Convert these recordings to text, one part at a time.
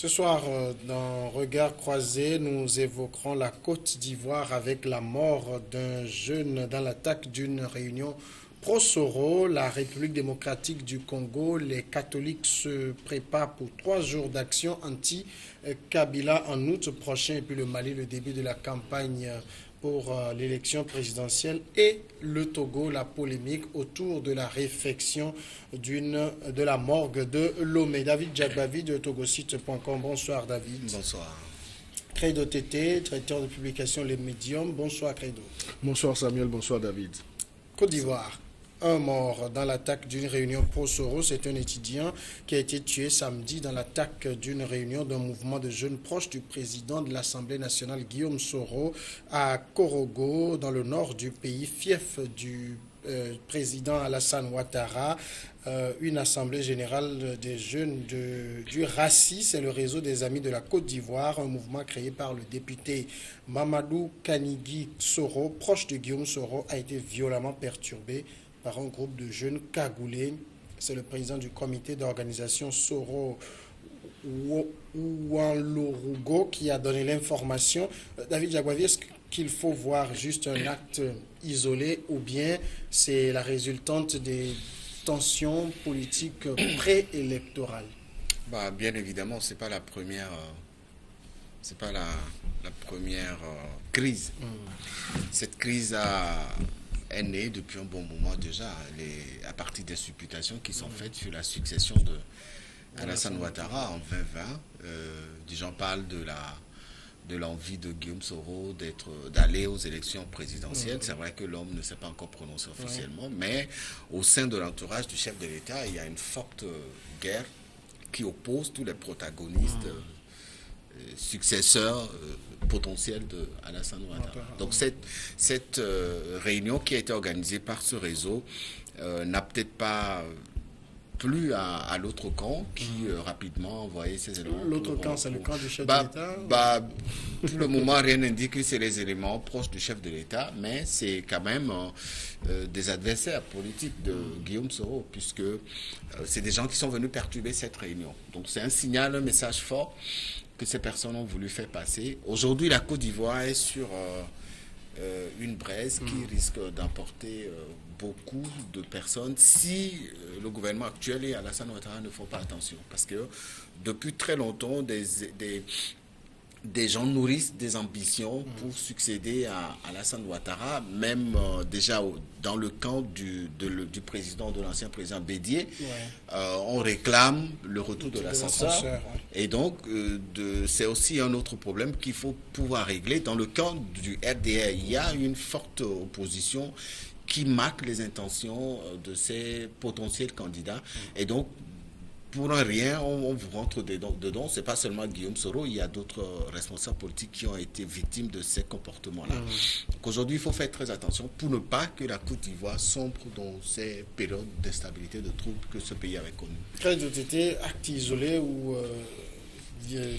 Ce soir, dans Regard croisé, nous évoquerons la Côte d'Ivoire avec la mort d'un jeune dans l'attaque d'une réunion pro-Soro. La République démocratique du Congo, les catholiques se préparent pour 3 jours d'action anti-Kabila en août prochain. Et puis le Mali, le début de la campagne pour l'élection présidentielle, et le Togo, la polémique autour de la réfection de la morgue de Lomé. David Djagbavi de togosite.com. Bonsoir David. Bonsoir. Credo Tété, directeur de publication Les Médiums. Bonsoir Credo. Bonsoir Samuel, bonsoir David. Côte d'Ivoire. Un mort dans l'attaque d'une réunion pro-Soro. C'est un étudiant qui a été tué samedi dans l'attaque d'une réunion d'un mouvement de jeunes proches du président de l'Assemblée nationale, Guillaume Soro, à Korogo, dans le nord du pays, fief du président Alassane Ouattara. Une assemblée générale des jeunes du RACI, c'est le réseau des amis de la Côte d'Ivoire, un mouvement créé par le député Mamadou Kanigui Soro, proche de Guillaume Soro, a été violemment perturbé par un groupe de jeunes cagoulés. C'est le président du comité d'organisation Soro Ouanlorougo qui a donné l'information. David Djagbavi, est-ce qu'il faut voir juste un acte isolé ou bien c'est la résultante des tensions politiques préélectorales? Bien évidemment, c'est pas la première, la première crise. Cette crise est née depuis un bon moment déjà, à partir des supputations qui sont faites sur la succession de Alassane Ouattara en 2020. Des gens parlent de l'envie de Guillaume Soro d'aller aux élections présidentielles. C'est vrai que l'homme ne s'est pas encore prononcé officiellement, mais au sein de l'entourage du chef de l'État, il y a une forte guerre qui oppose tous les protagonistes successeurs potentiels de Alassane Ouattara. Donc cette réunion qui a été organisée par ce réseau n'a peut-être pas plus à l'autre camp qui rapidement envoyait ses éléments. L'autre camp, c'est le camp du chef de l'État? Pour le moment, rien n'indique que c'est les éléments proches du chef de l'État, mais c'est quand même des adversaires politiques de Guillaume Soro, puisque c'est des gens qui sont venus perturber cette réunion. Donc c'est un signal, un message fort que ces personnes ont voulu faire passer. Aujourd'hui, la Côte d'Ivoire est sur une braise qui risque d'emporter beaucoup de personnes si le gouvernement actuel et Alassane Ouattara ne font pas attention. Parce que depuis très longtemps, des gens nourrissent des ambitions pour succéder à Alassane Ouattara, même déjà dans le camp du président, de l'ancien président Bédié. On réclame le retour de l'ascenseur. Et donc, c'est aussi un autre problème qu'il faut pouvoir régler. Dans le camp du RDR, il y a une forte opposition qui marque les intentions de ces potentiels candidats. Et donc, pour un rien, on vous rentre dedans. Ce n'est pas seulement Guillaume Soro, il y a d'autres responsables politiques qui ont été victimes de ces comportements-là. Donc aujourd'hui, il faut faire très attention pour ne pas que la Côte d'Ivoire sombre dans ces périodes d'instabilité, de troubles que ce pays avait connues. Très été acte isolé ou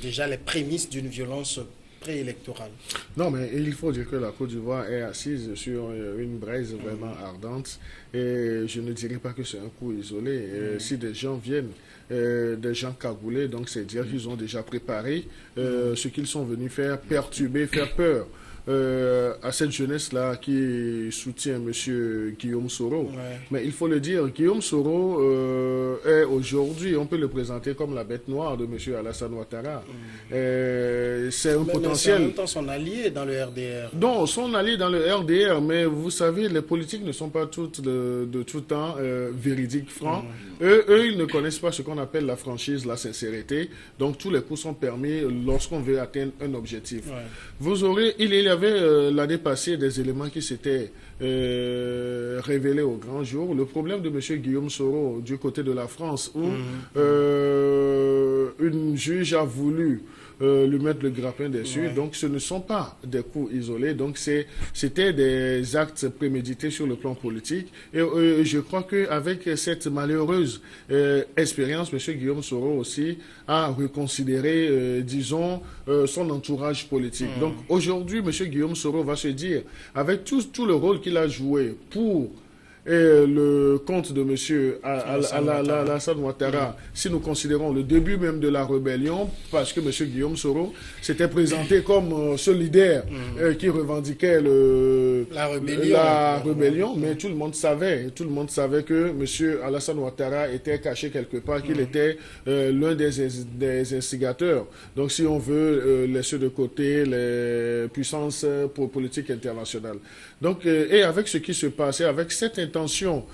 déjà les prémices d'une violence préélectorale? Non, mais il faut dire que la Côte d'Ivoire est assise sur une braise vraiment ardente, et je ne dirais pas que c'est un coup isolé. Si des gens viennent, des gens cagoulés, donc c'est dire qu'ils ont déjà préparé ce qu'ils sont venus faire, perturber, faire peur à cette jeunesse-là qui soutient M. Guillaume Soro. Mais il faut le dire, Guillaume Soro est aujourd'hui, on peut le présenter comme la bête noire de M. Alassane Ouattara. C'est un potentiel. Mais c'est en même temps son allié dans le RDR. Non, son allié dans le RDR, mais vous savez, les politiques ne sont pas toutes de tout temps véridiques, francs. Eux, ils ne connaissent pas ce qu'on appelle la franchise, la sincérité. Donc tous les coups sont permis lorsqu'on veut atteindre un objectif. Vous aurez, il y avait l'année passée des éléments qui s'étaient révélés au grand jour. Le problème de M. Guillaume Soro du côté de la France, où une juge a voulu lui mettre le grappin dessus. Donc ce ne sont pas des coups isolés, donc c'était des actes prémédités sur le plan politique. Et je crois qu'avec cette malheureuse expérience, M. Guillaume Soro aussi a reconsidéré, disons, son entourage politique. Donc aujourd'hui, M. Guillaume Soro va se dire, avec tout le rôle qu'il a joué pour le compte de M. Alassane Ouattara, si nous considérons le début même de la rébellion, parce que M. Guillaume Soro s'était présenté comme ce leader qui revendiquait la rébellion, mais tout le monde savait que M. Alassane Ouattara était caché quelque part, qu'il était l'un des instigateurs. Donc si on veut laisser de côté les puissances politiques internationales. Donc, et avec ce qui se passait, avec cette intention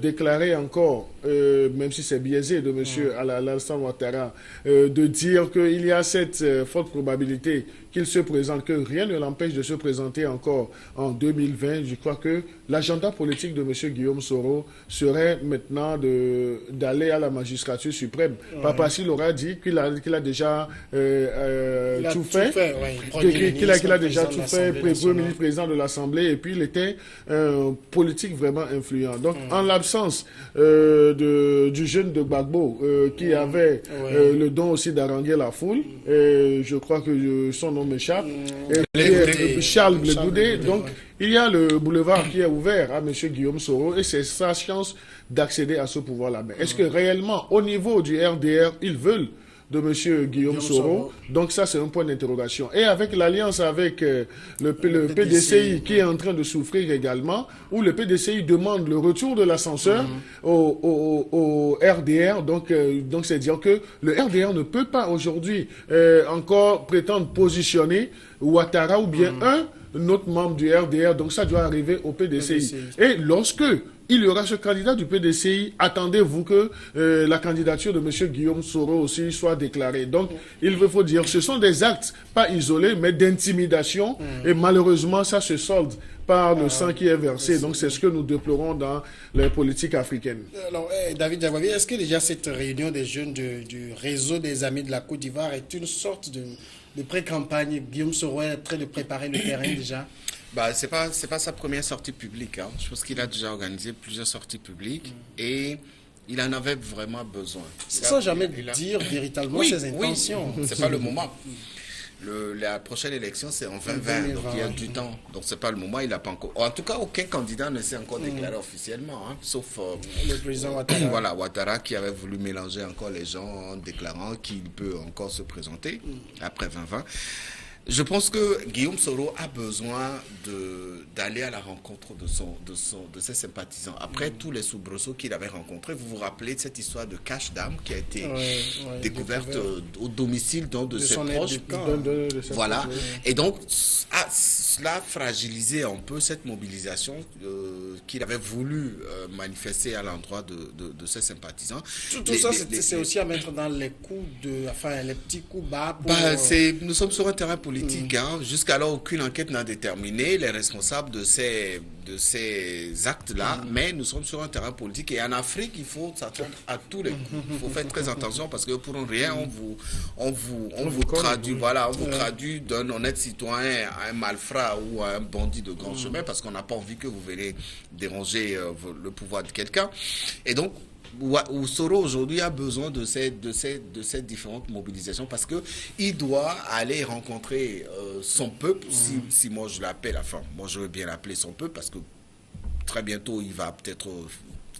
déclarée encore, même si c'est biaisé de M. Alassane Ouattara, de dire qu'il y a cette forte probabilité qu'il se présente, que rien ne l'empêche de se présenter encore en 2020, je crois que l'agenda politique de M. Guillaume Soro serait maintenant d'aller à la magistrature suprême. Papa Sil aura dit qu'il a déjà tout fait, qu'il a déjà tout fait, Premier ministre, président de l'Assemblée, et puis il était politique vraiment influent. Donc, en l'absence du jeune de Gbagbo, qui avait le don aussi d'haranguer la foule, je crois que son nom m'échappe, Charles Blé Goudé. Donc, il y a le boulevard qui est ouvert à M. Guillaume Soro et c'est sa chance d'accéder à ce pouvoir-là. Mais est-ce que réellement, au niveau du RDR, ils veulent de M. Guillaume Soro? Donc ça, c'est un point d'interrogation. Et avec l'alliance avec le PDCI qui est en train de souffrir également, où le PDCI demande le retour de l'ascenseur au RDR. Donc c'est dire que le RDR ne peut pas aujourd'hui encore prétendre positionner Ouattara ou bien un autre membre du RDR. Donc ça doit arriver au PDCI. Et lorsque il y aura ce candidat du PDCI, attendez-vous que la candidature de M. Guillaume Soro aussi soit déclarée. Donc, il faut dire, ce sont des actes, pas isolés, mais d'intimidation. Et malheureusement, ça se solde par le sang qui est versé. Donc, c'est ce que nous déplorons dans les politiques africaines. Alors, David Diababi, est-ce que déjà cette réunion des jeunes du réseau des Amis de la Côte d'Ivoire est une sorte de pré-campagne? Guillaume Soro est en train de préparer le terrain déjà? Bah, c'est pas sa première sortie publique. Hein. Je pense qu'il a déjà organisé plusieurs sorties publiques et il en avait vraiment besoin. Sans jamais dire véritablement ses intentions. Oui, c'est pas le moment. La prochaine élection, c'est en 2020, donc il y a du temps. Donc, c'est pas le moment, il n'a pas encore... En tout cas, aucun candidat ne s'est encore déclaré officiellement, hein, sauf le président Ouattara. Voilà, Ouattara qui avait voulu mélanger encore les gens en déclarant qu'il peut encore se présenter après 2020. Je pense que Guillaume Soro a besoin d'aller à la rencontre de ses sympathisants. Après tous les soubresauts qu'il avait rencontrés, vous vous rappelez de cette histoire de cache d'armes qui a été découverte au domicile de ses proches. Voilà. Et donc, cela a fragilisé un peu cette mobilisation qu'il avait voulu manifester à l'endroit de ses sympathisants. Tout ça, c'est aussi à mettre dans les coups les petits coups bas. Nous sommes sur un terrain politique. Hein. Jusqu'alors, aucune enquête n'a déterminé les responsables de ces actes-là, mais nous sommes sur un terrain politique et en Afrique, il faut s'attendre à tous les coups. Il faut faire très attention parce que pour rien, on vous traduit, voilà, on vous traduit d'un honnête citoyen à un malfrat ou à un bandit de grand chemin parce qu'on n'a pas envie que vous veniez déranger le pouvoir de quelqu'un. Et donc, Soro aujourd'hui a besoin de ces différentes mobilisations parce que il doit aller rencontrer son peuple, si moi je l'appelle, enfin moi je veux bien l'appeler son peuple parce que très bientôt il va peut-être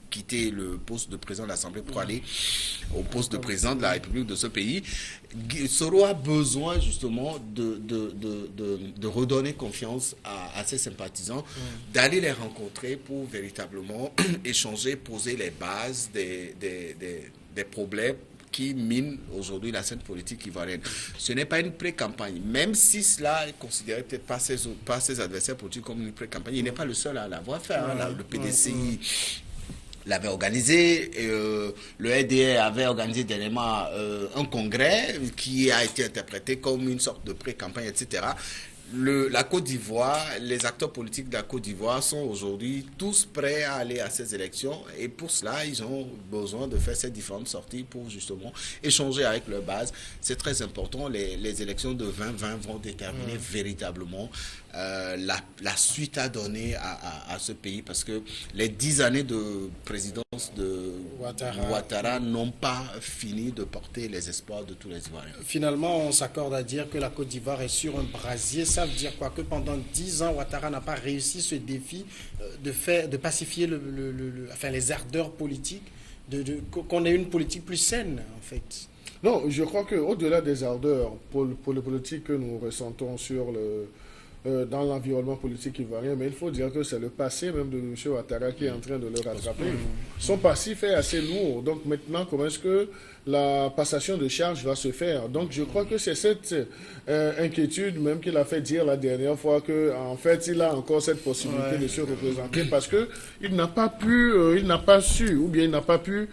quitter le poste de président de l'Assemblée pour aller au poste de président de la République de ce pays. Soro a besoin justement de redonner confiance à ses sympathisants, d'aller les rencontrer pour véritablement échanger, poser les bases des problèmes qui minent aujourd'hui la scène politique ivoirienne. Ce n'est pas une pré-campagne, même si cela est considéré peut-être par ses adversaires politiques comme une pré-campagne. Il n'est pas le seul à l'avoir fait. Le PDCI l'avait organisé, le RDR avait organisé dernièrement un congrès qui a été interprété comme une sorte de pré-campagne, etc. La Côte d'Ivoire, les acteurs politiques de la Côte d'Ivoire sont aujourd'hui tous prêts à aller à ces élections et pour cela, ils ont besoin de faire ces différentes sorties pour justement échanger avec leur base. C'est très important. Les élections de 2020 vont déterminer véritablement la suite à donner à ce pays, parce que les 10 années de présidence de Ouattara n'ont pas fini de porter les espoirs de tous les Ivoiriens. Finalement, on s'accorde à dire que la Côte d'Ivoire est sur un brasier. Ça veut dire quoi? Que pendant 10 ans, Ouattara n'a pas réussi ce défi de pacifier les ardeurs politiques, qu'on ait une politique plus saine, en fait. Non, je crois qu'au-delà des ardeurs pour le politique que nous ressentons dans l'environnement politique ivoirien, mais il faut dire que c'est le passé même de M. Ouattara qui est en train de le rattraper. Son passif est assez lourd. Donc maintenant, comment est-ce que la passation de charge va se faire? Donc je crois que c'est cette inquiétude même qu'il a fait dire la dernière fois qu'en fait, il a encore cette possibilité de se représenter parce qu'il n'a pas pu, il n'a pas su, ou bien il n'a pas pu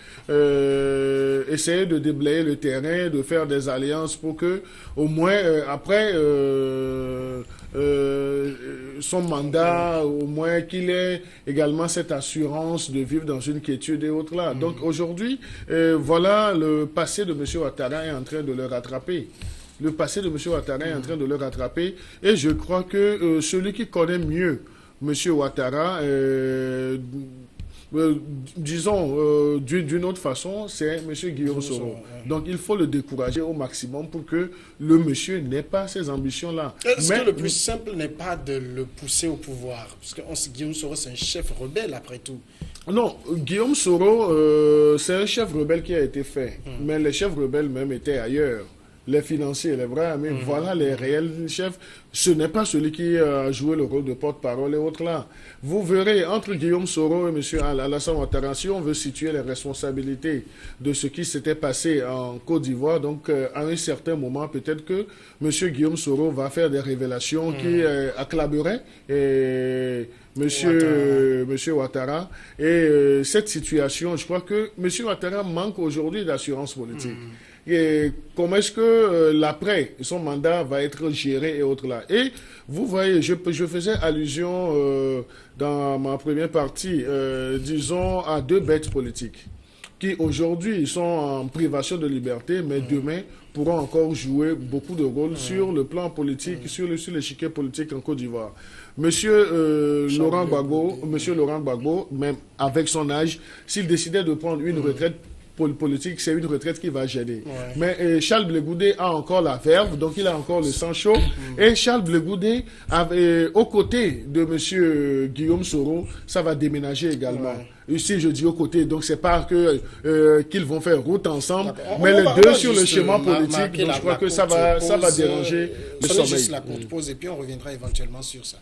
essayer de déblayer le terrain, de faire des alliances pour que, au moins, après son mandat, au moins qu'il ait également cette assurance de vivre dans une quiétude et autres là. Donc aujourd'hui, voilà, le passé de M. Ouattara est en train de le rattraper. Le passé de M. Ouattara est en train de le rattraper. Et je crois que celui qui connaît mieux M. Ouattara, disons d'une autre façon, c'est M. Guillaume Soro. Donc il faut le décourager au maximum pour que le monsieur n'ait pas ces ambitions-là. Est-ce que le plus simple n'est pas de le pousser au pouvoir? Parce que Guillaume Soro, c'est un chef rebelle après tout. Non, Guillaume Soro, c'est un chef rebelle qui a été fait. Mais les chefs rebelles même étaient ailleurs. Les financiers, les vrais amis, voilà les réels chefs. Ce n'est pas celui qui a joué le rôle de porte-parole et autres là. Vous verrez, entre Guillaume Soro et M. Alassane Ouattara, si on veut situer les responsabilités de ce qui s'était passé en Côte d'Ivoire, donc à un certain moment, peut-être que M. Guillaume Soro va faire des révélations qui acclameraient Monsieur Ouattara. Et cette situation, je crois que M. Ouattara manque aujourd'hui d'assurance politique. Et comment est-ce que l'après, son mandat va être géré et autres là. Et vous voyez, je faisais allusion dans ma première partie, disons, à deux bêtes politiques qui aujourd'hui sont en privation de liberté, mais demain pourront encore jouer beaucoup de rôles sur le plan politique, sur l'échiquier politique en Côte d'Ivoire. Monsieur Laurent Gbagbo, même avec son âge, s'il décidait de prendre une retraite politique, c'est une retraite qui va gêner. Mais Charles Blé Goudé a encore la verve, donc il a encore le sang chaud. Et Charles Blé Goudé, aux côtés de M. Guillaume Soro, ça va déménager également. Ici, je dis aux côtés, donc c'est pas qu'ils vont faire route ensemble, mais les deux sur le schéma politique, donc je crois que ça va déranger le sommeil. Juste la courte pause et puis on reviendra éventuellement sur ça.